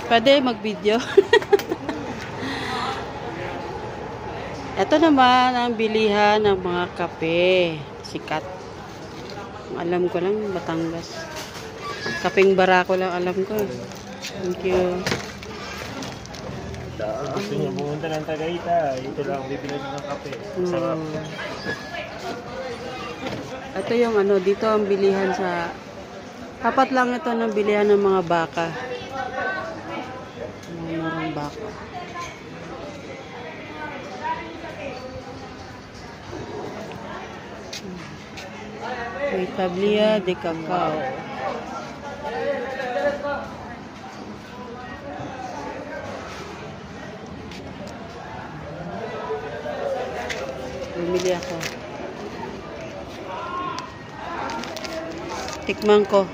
Pwede mag-video. Ito naman ang bilihan ng mga kape. Sikat. Alam ko lang, Batangas. Kapeng Barako lang alam ko. Thank you. Gusto niyo pumunta ng Tagaytay. Ito lang, bibili ng kape. Sarap. Ito yung ano, dito ang bilihan sa... Tapat lang ito ng bilihan ng mga baka. Mga baka. May tablilla de cacao. Bumili ako. Tikman ko.